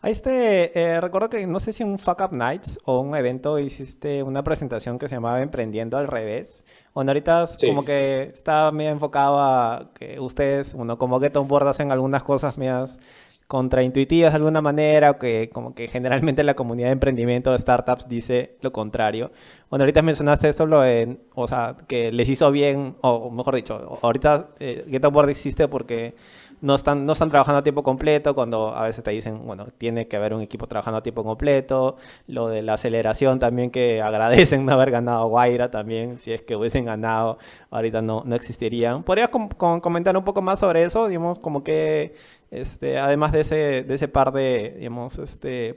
Recuerdo que no sé si en un Fuck Up Nights o un evento hiciste una presentación que se llamaba Emprendiendo al Revés. Bueno, ahorita como Sí. que está medio enfocado a que ustedes, bueno, como Get On Board hacen algunas cosas medias contraintuitivas de alguna manera, o que como que generalmente la comunidad de emprendimiento de startups dice lo contrario. Bueno, ahorita mencionaste eso, o sea, que les hizo bien, o mejor dicho, ahorita Get On Board existe porque no están trabajando a tiempo completo, cuando a veces te dicen, bueno, tiene que haber un equipo trabajando a tiempo completo, lo de la aceleración también, que agradecen no haber ganado Guaira también, si es que hubiesen ganado, ahorita no existirían. ¿Podrías comentar un poco más sobre eso? Digamos, como que, además de ese par de, digamos,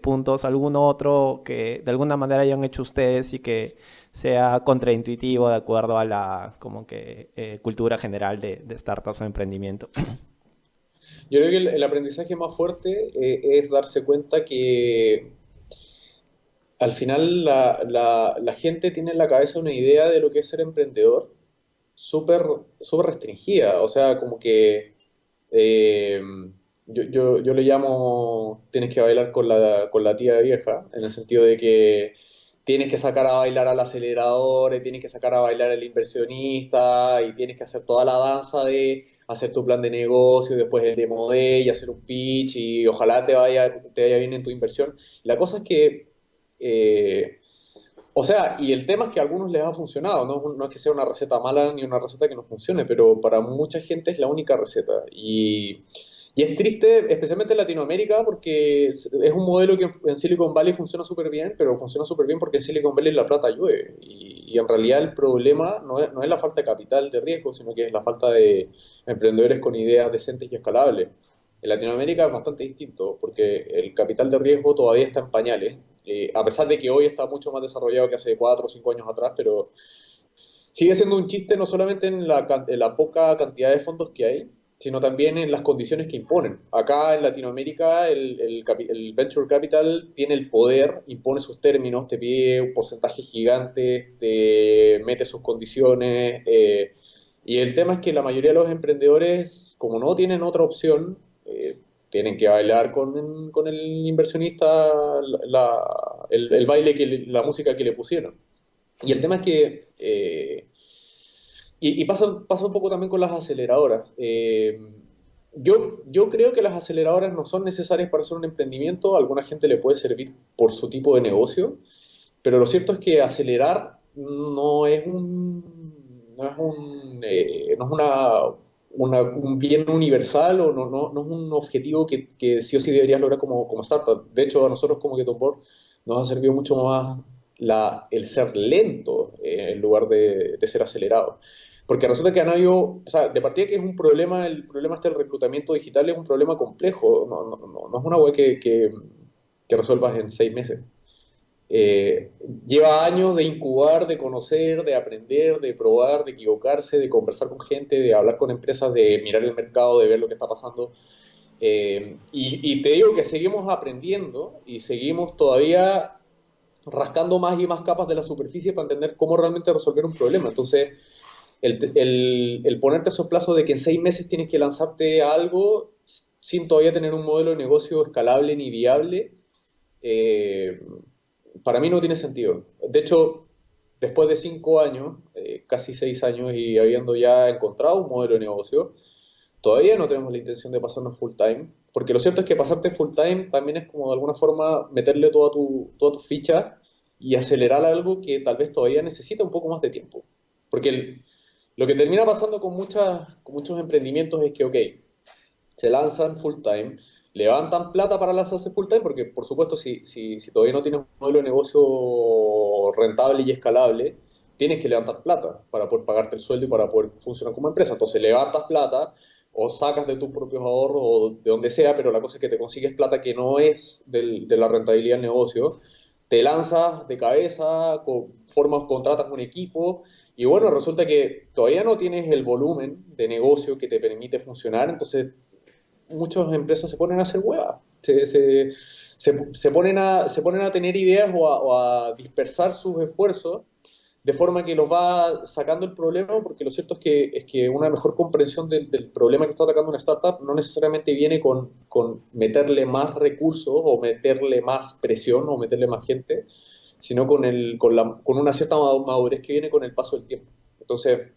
puntos, algún otro que de alguna manera hayan hecho ustedes y que sea contraintuitivo de acuerdo a la como que cultura general de startups o emprendimiento. Yo creo que el aprendizaje más fuerte es darse cuenta que al final la gente tiene en la cabeza una idea de lo que es ser emprendedor súper súper restringida. O sea, como que eh, yo le llamo tienes que bailar con la tía vieja, en el sentido de que tienes que sacar a bailar al acelerador, y tienes que sacar a bailar al inversionista, y tienes que hacer toda la danza de hacer tu plan de negocio, después el demo day y hacer un pitch, y ojalá te vaya bien en tu inversión. La cosa es que eh, o sea, y el tema es que a algunos les ha funcionado, no es que sea una receta mala ni una receta que no funcione, pero para mucha gente es la única receta. Y es triste, especialmente en Latinoamérica, porque es un modelo que en Silicon Valley funciona súper bien, pero funciona súper bien porque en Silicon Valley la plata llueve. Y en realidad el problema no es la falta de capital de riesgo, sino que es la falta de emprendedores con ideas decentes y escalables. En Latinoamérica es bastante distinto, porque el capital de riesgo todavía está en pañales, a pesar de que hoy está mucho más desarrollado que hace 4 o 5 años atrás, pero sigue siendo un chiste no solamente en la poca cantidad de fondos que hay, sino también en las condiciones que imponen. Acá en Latinoamérica el venture capital tiene el poder, impone sus términos, te pide un porcentaje gigante, te mete sus condiciones. Y el tema es que la mayoría de los emprendedores, como no tienen otra opción, tienen que bailar con el inversionista el baile, la música que le pusieron. Y el tema es que, y pasa un poco también con las aceleradoras. Yo creo que las aceleradoras no son necesarias para hacer un emprendimiento, a alguna gente le puede servir por su tipo de negocio, pero lo cierto es que acelerar no es un bien universal, o no es un objetivo que sí o sí deberías lograr como startup. De hecho, a nosotros como Get On Board nos ha servido mucho más el ser lento en lugar de ser acelerado. Porque resulta que han habido, o sea, de partida que es un problema, el problema del reclutamiento digital es un problema complejo, no es una web que resuelvas en 6 meses. Eh, Lleva años de incubar, de conocer, de aprender, de probar, de equivocarse, de conversar con gente, de hablar con empresas, de mirar el mercado, de ver lo que está pasando. Y te digo que seguimos aprendiendo y seguimos todavía rascando más y más capas de la superficie para entender cómo realmente resolver un problema. Entonces, el ponerte esos plazos de que en 6 meses tienes que lanzarte a algo sin todavía tener un modelo de negocio escalable ni viable, eh, para mí no tiene sentido. De hecho, después de 5 años, casi 6 años, y habiendo ya encontrado un modelo de negocio, todavía no tenemos la intención de pasarnos full time, porque lo cierto es que pasarte full time también es como de alguna forma meterle toda tu ficha y acelerar algo que tal vez todavía necesita un poco más de tiempo. Porque lo que termina pasando con muchos emprendimientos es que, ok, se lanzan full time, levantan plata para lanzarse full time, porque por supuesto si todavía no tienes un modelo de negocio rentable y escalable, tienes que levantar plata para poder pagarte el sueldo y para poder funcionar como empresa. Entonces levantas plata o sacas de tus propios ahorros o de donde sea, pero la cosa es que te consigues plata que no es de la rentabilidad del negocio, te lanzas de cabeza, contratas un equipo, y bueno, resulta que todavía no tienes el volumen de negocio que te permite funcionar, entonces muchas empresas se ponen a hacer huevas, se ponen a tener ideas o a dispersar sus esfuerzos de forma que los va sacando el problema, porque lo cierto es que una mejor comprensión del problema que está atacando una startup no necesariamente viene con meterle más recursos o meterle más presión o meterle más gente, sino con una cierta madurez que viene con el paso del tiempo. Entonces,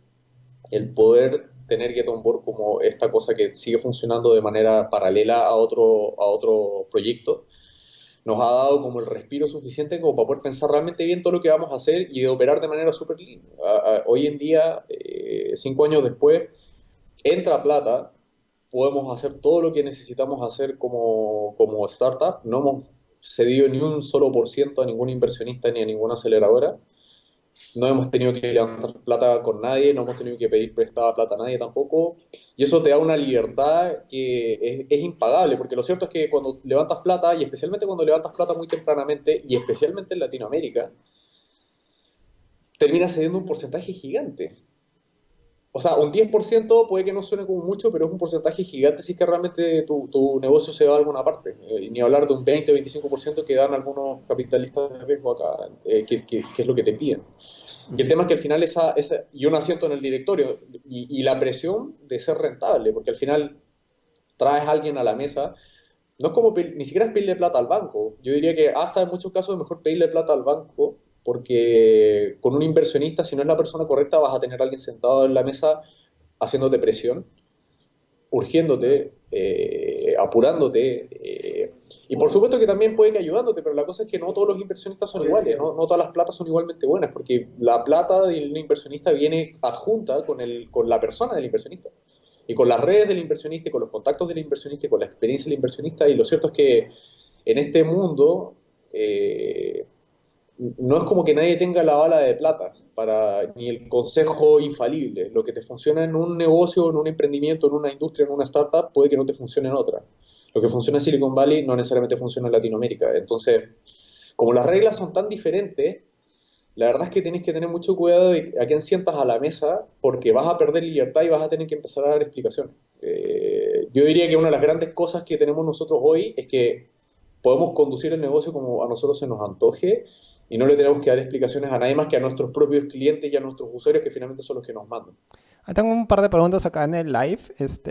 el poder tener Get On Board como esta cosa que sigue funcionando de manera paralela a otro proyecto, nos ha dado como el respiro suficiente como para poder pensar realmente bien todo lo que vamos a hacer y de operar de manera súper lean. Hoy en día, 5 años después, entra plata, podemos hacer todo lo que necesitamos hacer como startup, no hemos cedido ni un solo por ciento a ningún inversionista ni a ninguna aceleradora, no hemos tenido que levantar plata con nadie, no hemos tenido que pedir prestada plata a nadie tampoco, y eso te da una libertad que es impagable, porque lo cierto es que cuando levantas plata, y especialmente cuando levantas plata muy tempranamente, y especialmente en Latinoamérica, terminas cediendo un porcentaje gigante. O sea, un 10% puede que no suene como mucho, pero es un porcentaje gigante si es que realmente tu negocio se va a alguna parte. Ni hablar de un 20 o 25% que dan algunos capitalistas de riesgo acá, que es lo que te piden. Y el tema es que al final y un asiento en el directorio y la presión de ser rentable, porque al final traes a alguien a la mesa, no es como ni siquiera es pedirle plata al banco. Yo diría que hasta en muchos casos es mejor pedirle plata al banco, porque con un inversionista, si no es la persona correcta, vas a tener a alguien sentado en la mesa haciéndote presión, urgiéndote, apurándote. Y por supuesto que también puede que ayudándote, pero la cosa es que no todos los inversionistas son iguales, no todas las platas son igualmente buenas, porque la plata del inversionista viene adjunta con la persona del inversionista, y con las redes del inversionista, y con los contactos del inversionista, y con la experiencia del inversionista, y lo cierto es que en este mundo no es como que nadie tenga la bala de plata ni el consejo infalible. Lo que te funciona en un negocio, en un emprendimiento, en una industria, en una startup, puede que no te funcione en otra. Lo que funciona en Silicon Valley no necesariamente funciona en Latinoamérica. Entonces, como las reglas son tan diferentes, la verdad es que tienes que tener mucho cuidado de a quién sientas a la mesa, porque vas a perder libertad y vas a tener que empezar a dar explicaciones. Yo diría que una de las grandes cosas que tenemos nosotros hoy es que podemos conducir el negocio como a nosotros se nos antoje y no le tenemos que dar explicaciones a nadie más que a nuestros propios clientes y a nuestros usuarios, que finalmente son los que nos mandan. Tengo un par de preguntas acá en el live.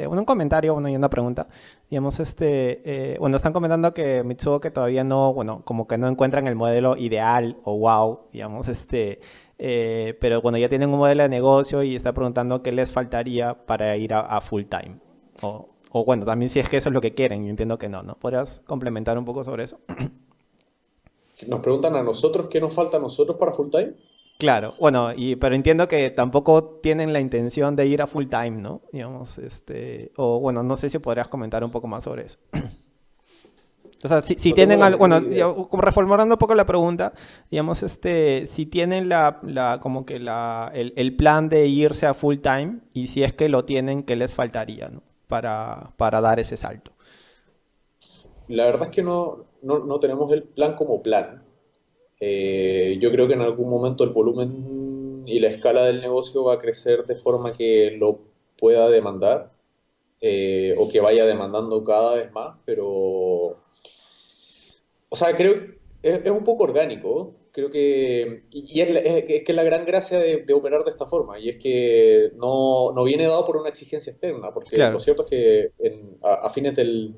Un comentario, bueno, y una pregunta. Digamos, bueno, están comentando que Mitsuo que todavía no, bueno, como que no encuentran el modelo ideal o wow, digamos, pero bueno, ya tienen un modelo de negocio y está preguntando qué les faltaría para ir a full time. O bueno, también si es que eso es lo que quieren, yo entiendo que no, ¿no? ¿Podrías complementar un poco sobre eso? Nos preguntan a nosotros qué nos falta a nosotros para full time. Claro, bueno, pero entiendo que tampoco tienen la intención de ir a full time, ¿no? Digamos, o bueno, no sé si podrías comentar un poco más sobre eso. O sea, si No tengo tienen la algo, bueno, menor idea. como reformulando un poco la pregunta, digamos, si tienen como que el plan de irse a full time y si es que lo tienen, ¿qué les faltaría, ¿no? Para dar ese salto. La verdad es que no tenemos el plan como plan. Yo creo que en algún momento el volumen y la escala del negocio va a crecer de forma que lo pueda demandar, o que vaya demandando cada vez más, pero, o sea, creo es un poco orgánico. Creo que, y es que es la gran gracia de operar de esta forma, y es que no viene dado por una exigencia externa, porque lo Claro. cierto es que a fines del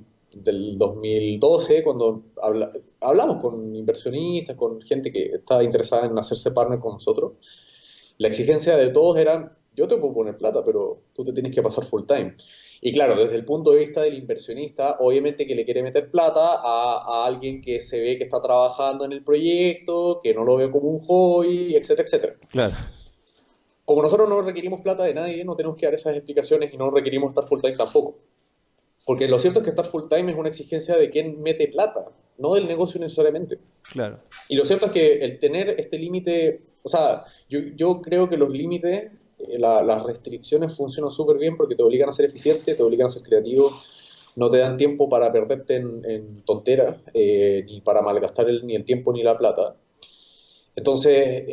2012, cuando hablamos con inversionistas, con gente que estaba interesada en hacerse partner con nosotros, la exigencia de todos era, yo te puedo poner plata, pero tú te tienes que pasar full time. Y claro, desde el punto de vista del inversionista, obviamente que le quiere meter plata a alguien que se ve que está trabajando en el proyecto, que no lo ve como un hobby, etcétera, etcétera. Claro. Como nosotros no requerimos plata de nadie, no tenemos que dar esas explicaciones y no requerimos estar full time tampoco. Porque lo cierto es que estar full time es una exigencia de quien mete plata, no del negocio necesariamente. Claro. Y lo cierto es que el tener este límite, o sea, yo creo que los límites, las restricciones funcionan súper bien porque te obligan a ser eficiente, te obligan a ser creativo, no te dan tiempo para perderte en tonteras, ni para malgastar ni el tiempo ni la plata. Entonces,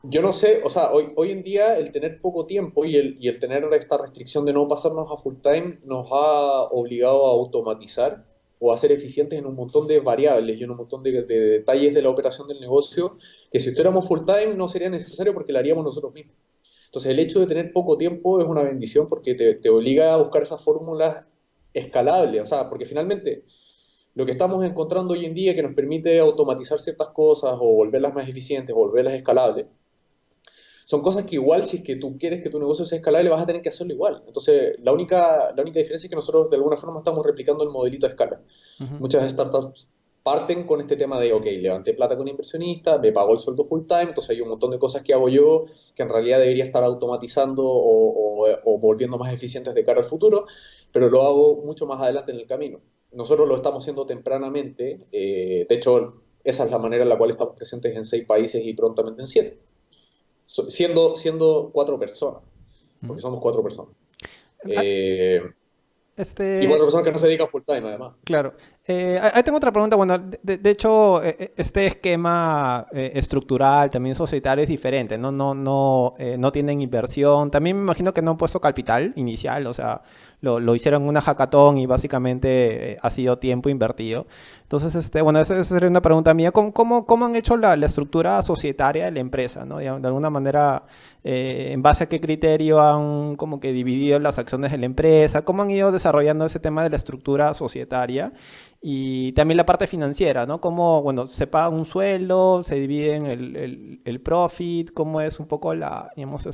yo no sé, o sea, hoy en día el tener poco tiempo y el tener esta restricción de no pasarnos a full time nos ha obligado a automatizar. o a ser eficientes en un montón de variables y en un montón de detalles de la operación del negocio que si estuviéramos full time no sería necesario porque lo haríamos nosotros mismos. Entonces el hecho de tener poco tiempo es una bendición porque te obliga a buscar esas fórmulas escalables, o sea, porque finalmente lo que estamos encontrando hoy en día que nos permite automatizar ciertas cosas o volverlas más eficientes o volverlas escalables, son cosas que igual si es que tú quieres que tu negocio sea escalable vas a tener que hacerlo igual. Entonces la única diferencia es que nosotros de alguna forma estamos replicando el modelito a escala. Ujú. Muchas startups parten con este tema de, ok, levanté plata con inversionista, me pagó el sueldo full time, entonces hay un montón de cosas que hago yo que en realidad debería estar automatizando o volviendo más eficientes de cara al futuro, pero lo hago mucho más adelante en el camino. Nosotros lo estamos haciendo tempranamente, de hecho, esa es la manera en la cual estamos presentes en 6 países y prontamente en 7, siendo 4 personas, Ujú. porque somos 4 personas. Ah, Eh, y Este, 4 personas que no se dedican full time, además. claro. Ahí tengo otra pregunta. Bueno, de hecho, este esquema estructural, también societario, es diferente, ¿no? No tienen inversión. También me imagino que no han puesto capital inicial, o sea, lo hicieron en una hackathon y básicamente ha sido tiempo invertido. Entonces, bueno, esa sería una pregunta mía. ¿Cómo han hecho la estructura societaria de la empresa, ¿no? Digamos, de alguna manera, ¿en base a qué criterio han como que dividido las acciones de la empresa? ¿Cómo han ido desarrollando ese tema de la estructura societaria? Y también la parte financiera, ¿no? Cómo, bueno, se paga un sueldo, se divide en el profit, cómo es un poco digamos,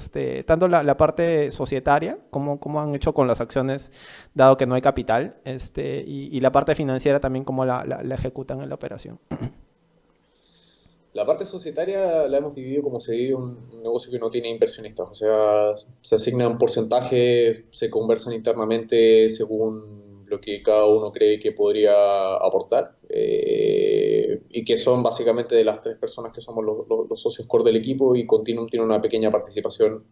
tanto la parte societaria, cómo han hecho con las acciones, dado que no hay capital, y la parte financiera también, cómo la ejecutan en la operación. La parte societaria la hemos dividido como se divide un negocio que no tiene inversionistas, o sea, se asignan porcentajes, se conversan internamente según lo que cada uno cree que podría aportar, y que son básicamente de las 3 personas que somos los socios core del equipo y Continuum tiene una pequeña participación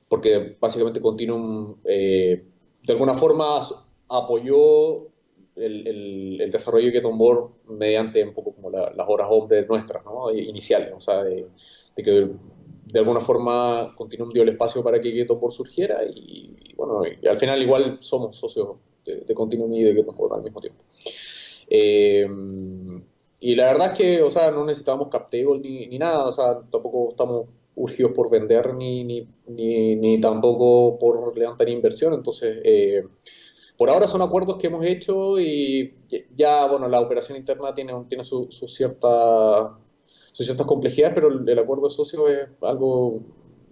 porque básicamente Continuum de alguna forma apoyó el desarrollo de Keton Board mediante un poco como las horas hombres nuestras, ¿no? Iniciales, o sea, de que de alguna forma Continuum dio el espacio para que Keton Board surgiera y bueno, y al final igual somos socios de Continuum y de Keton Board al mismo tiempo. Eh, y la verdad es que, o sea, no necesitamos cap table ni nada, o sea, tampoco estamos urgidos por vender ni tampoco por levantar inversión, entonces, por ahora son acuerdos que hemos hecho y ya, bueno, la operación interna tiene sus ciertas complejidades, pero el acuerdo de socios es algo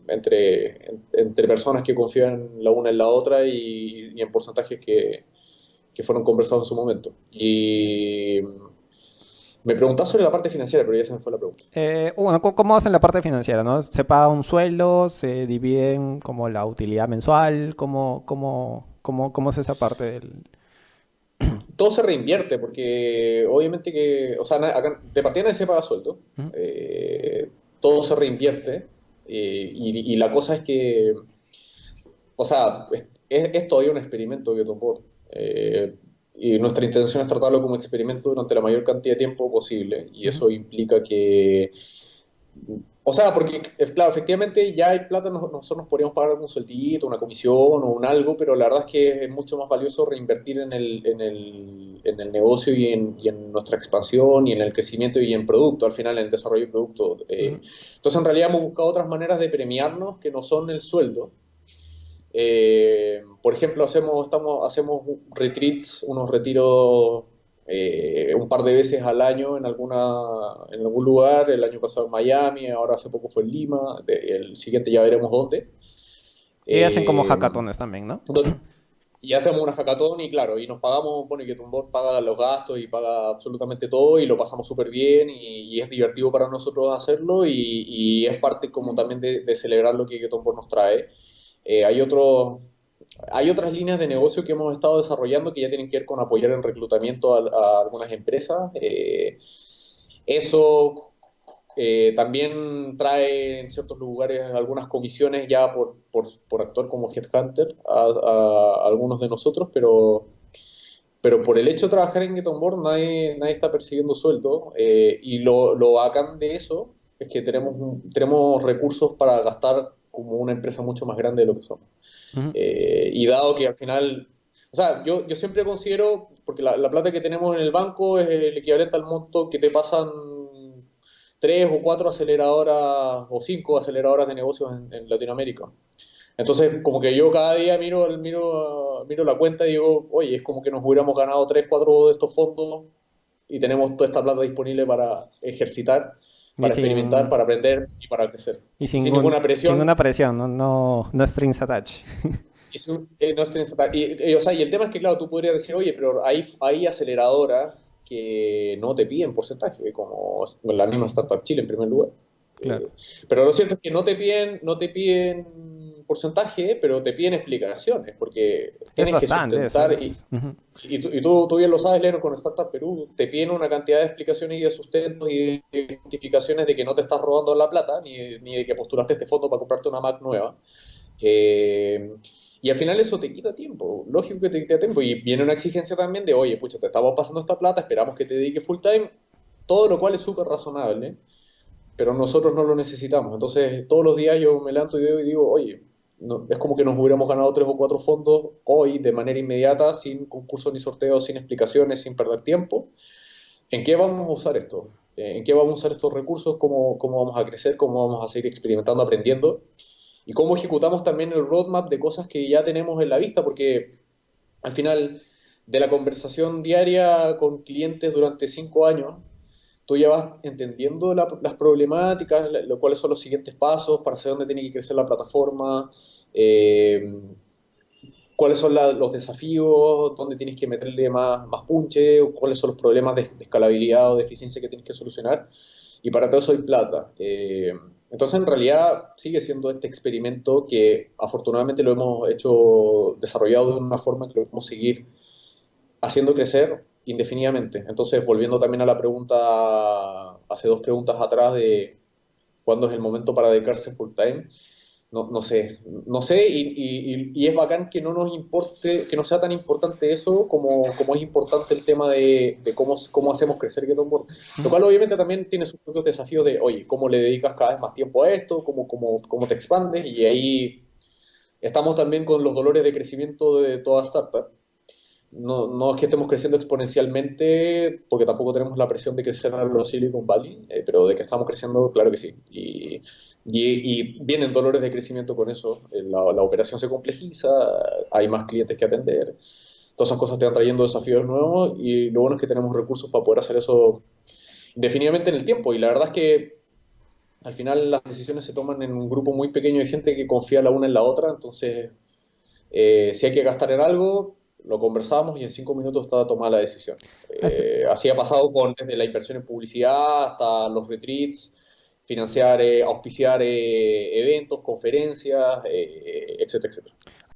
entre personas que confían la una en la otra y en porcentajes que fueron conversados en su momento. Y me preguntás sobre la parte financiera, pero ya se me fue la pregunta. Bueno, ¿cómo hacen la parte financiera, no? ¿Se paga un sueldo? ¿Se dividen como la utilidad mensual? ¿Cómo es esa parte del...? Todo se reinvierte, porque obviamente que, o sea, acá, de partida nadie se paga sueldo, Ujú. eh, todo se reinvierte, y la cosa es que, o sea, es todavía un experimento Biotompor, y nuestra intención es tratarlo como experimento durante la mayor cantidad de tiempo posible, y Ujú. eso implica que o sea, porque, claro, efectivamente ya hay plata, nosotros nos podríamos pagar algún sueldito, una comisión o un algo, pero la verdad es que es mucho más valioso reinvertir en el negocio y en nuestra expansión y en el crecimiento y en producto, al final en el desarrollo de producto. Ujú. Entonces, en realidad hemos buscado otras maneras de premiarnos que no son el sueldo. Por ejemplo, hacemos retreats, unos retiros un par de veces al año en algún lugar. El año pasado en Miami, ahora hace poco fue en Lima, el siguiente ya veremos dónde. Y hacen como Eh, hackatones también, ¿no? y hacemos una hackathon y claro, y nos pagamos, bueno, y que Tumbor paga los gastos y paga absolutamente todo y lo pasamos súper bien y es divertido para nosotros hacerlo y es parte como también de celebrar lo que Getonbor nos trae. Hay otras líneas de negocio que hemos estado desarrollando que ya tienen que ver con apoyar en reclutamiento a algunas empresas. Eso también trae en ciertos lugares algunas comisiones ya por actuar como headhunter a algunos de nosotros, pero por el hecho de trabajar en Get On Board nadie está persiguiendo sueldo, y lo bacán de eso es que tenemos recursos para gastar como una empresa mucho más grande de lo que somos. Ujú. Y dado que al final, o sea, yo siempre considero, porque la plata que tenemos en el banco es el equivalente al monto que te pasan tres o cuatro aceleradoras o cinco aceleradoras de negocios en Latinoamérica. Entonces, como que yo cada día miro la cuenta y digo, oye, es como que nos hubiéramos ganado tres, cuatro de estos fondos y tenemos toda esta plata disponible para ejercitar, Y para experimentar, sin, para aprender y para crecer. y Y sin, sin ninguna sin presión. una presión, no, no, no strings attached. No tienes o sea, y el tema es que, claro, tú podrías decir, oye, pero hay aceleradoras que no te piden porcentaje, como la misma Startup Chile en primer lugar. Claro. Eh, pero lo cierto es que no te piden porcentaje, pero te piden explicaciones, porque Es tienes que bastante eso. sustentar, y, Ujú. y tú, y tú, tú bien lo sabes, Leno, con Startup Perú, te piden una cantidad de explicaciones y de sustentos y de justificaciones de que no te estás robando la plata, ni de que postulaste este fondo para comprarte una Mac nueva. Eh, y al final eso te quita tiempo, lógico que te quita tiempo. Y viene una exigencia también de, oye, pucha, te estamos pasando esta plata, esperamos que te dediques full time, todo lo cual es súper razonable, pero nosotros no lo necesitamos. Entonces, todos los días yo me levanto y digo, oye, es como que nos hubiéramos ganado tres o cuatro fondos hoy de manera inmediata, sin concursos ni sorteos, sin explicaciones, sin perder tiempo. ¿En qué vamos a usar esto? ¿En qué vamos a usar estos recursos? ¿Cómo vamos a crecer? ¿Cómo vamos a seguir experimentando, aprendiendo? Y cómo ejecutamos también el roadmap de cosas que ya tenemos en la vista, porque al final de la conversación diaria con clientes durante 5 años, tú ya vas entendiendo las problemáticas, cuáles son los siguientes pasos, para hacia dónde tiene que crecer la plataforma, eh, cuáles son los desafíos, dónde tienes que meterle más punche, o cuáles son los problemas de escalabilidad o de eficiencia que tienes que solucionar. Y para todo eso hay plata. Entonces, en realidad, sigue siendo este experimento que afortunadamente lo hemos hecho, desarrollado de una forma que lo podemos seguir haciendo crecer indefinidamente. Entonces, volviendo también a la pregunta, hace dos preguntas atrás de cuándo es el momento para dedicarse full time, no sé, y es bacán que no nos importe, que no sea tan importante eso como es importante el tema de cómo hacemos crecer Get On Board. Lo Ujú. cual obviamente también tiene sus propios desafíos de, oye, cómo le dedicas cada vez más tiempo a esto, cómo te expandes, y ahí estamos también con los dolores de crecimiento de toda startup. No es que estemos creciendo exponencialmente, porque tampoco tenemos la presión de crecer a los Silicon Valley, pero de que estamos creciendo, claro que sí. Y vienen dolores de crecimiento con eso. La operación se complejiza, hay más clientes que atender, todas esas cosas te van trayendo desafíos nuevos, y lo bueno es que tenemos recursos para poder hacer eso definitivamente en el tiempo. Y la verdad es que al final las decisiones se toman en un grupo muy pequeño de gente que confía la una en la otra, entonces si hay que gastar en algo, lo conversamos y en 5 minutos está tomada la decisión. Este- Así ha pasado con desde la inversión en publicidad hasta los retreats, financiar, auspiciar eventos, conferencias, etcétera, etcétera.